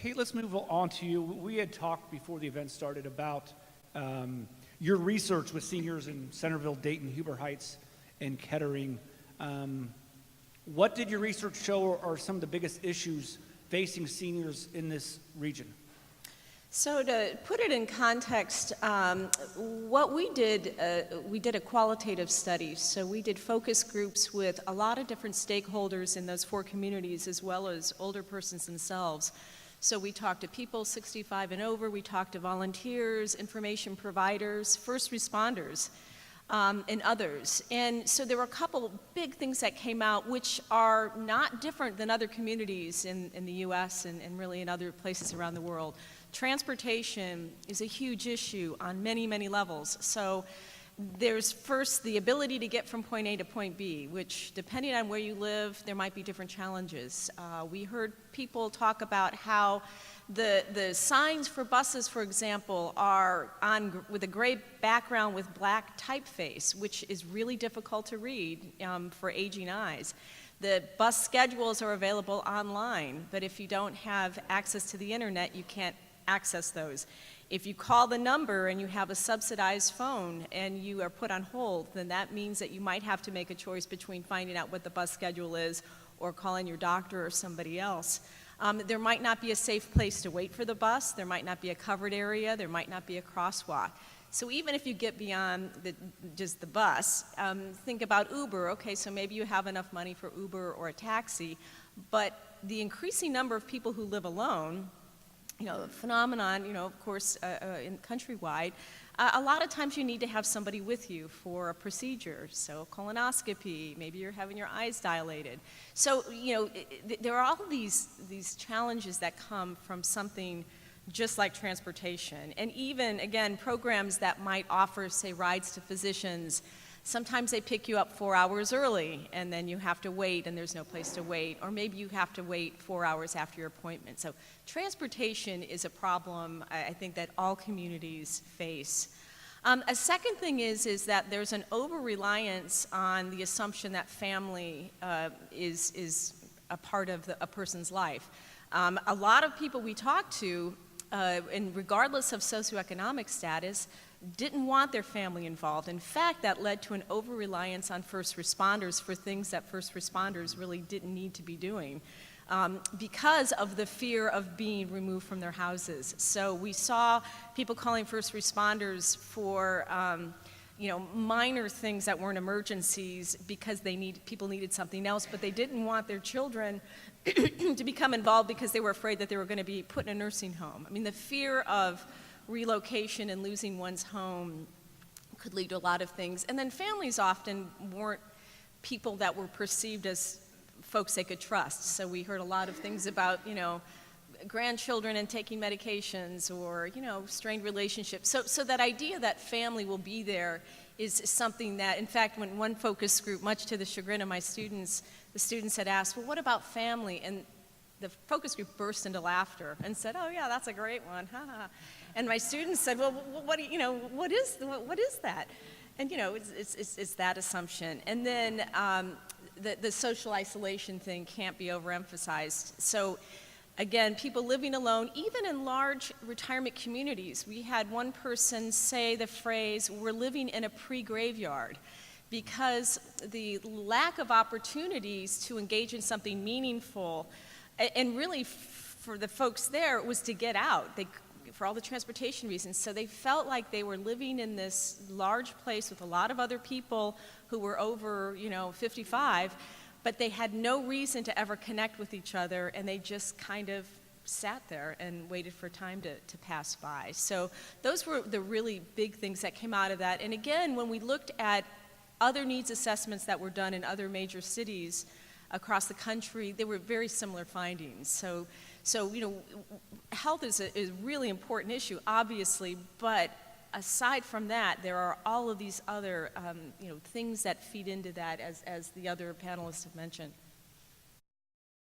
Hey, let's move on to you. We had talked before the event started about your research with seniors in Centerville, Dayton, Huber Heights, and Kettering. What did your research show are some of the biggest issues facing seniors in this region? So to put it in context, what we did a qualitative study. So we did focus groups with a lot of different stakeholders in those four communities, as well as older persons themselves. So we talked to people 65 and over, we talked to volunteers, information providers, first responders, and others. And so there were a couple big things that came out which are not different than other communities in the US and really in other places around the world. Transportation is a huge issue on many, many levels. So there's first the ability to get from point A to point B, which depending on where you live, there might be different challenges. We heard people talk about how the signs for buses, for example, are with a gray background with black typeface, which is really difficult to read for aging eyes. The bus schedules are available online, but if you don't have access to the internet, you can't access those. If you call the number and you have a subsidized phone and you are put on hold, then that means that you might have to make a choice between finding out what the bus schedule is or calling your doctor or somebody else. There might not be a safe place to wait for the bus. There might not be a covered area. There might not be a crosswalk. So even if you get beyond just the bus, think about Uber. Okay, so maybe you have enough money for Uber or a taxi, but the increasing number of people who live alone, the phenomenon, of course, in countrywide, a lot of times you need to have somebody with you for a procedure. So colonoscopy, maybe you're having your eyes dilated. So, there are all these challenges that come from something just like transportation. And even, again, programs that might offer, say, rides to physicians. Sometimes they pick you up 4 hours early, and then you have to wait, and there's no place to wait. Or maybe you have to wait 4 hours after your appointment. So transportation is a problem, I think, that all communities face. A second thing is that there's an over-reliance on the assumption that family is a part of a person's life. A lot of people we talk to, and regardless of socioeconomic status, didn't want their family involved. In fact, that led to an over-reliance on first responders for things that first responders really didn't need to be doing because of the fear of being removed from their houses. So we saw people calling first responders for minor things that weren't emergencies because people needed something else, but they didn't want their children to become involved because they were afraid that they were going to be put in a nursing home. I mean, the fear of relocation and losing one's home could lead to a lot of things. And then families often weren't people that were perceived as folks they could trust. So we heard a lot of things about, grandchildren and taking medications or, strained relationships. So that idea that family will be there is something that, in fact, when one focus group, much to the chagrin of my students, the students had asked, well, what about family? And the focus group burst into laughter and said, oh yeah, that's a great one, And my students said, well, what is that? And it's that assumption. And then the social isolation thing can't be overemphasized. So again, people living alone, even in large retirement communities, we had one person say the phrase, we're living in a pre-graveyard, because the lack of opportunities to engage in something meaningful, and really for the folks there, it was to get out. For all the transportation reasons. So they felt like they were living in this large place with a lot of other people who were over, 55, but they had no reason to ever connect with each other, and they just kind of sat there and waited for time to pass by. So those were the really big things that came out of that. And again, when we looked at other needs assessments that were done in other major cities across the country, there were very similar findings. So health is a really important issue, obviously, but aside from that, there are all of these other, things that feed into that, as the other panelists have mentioned.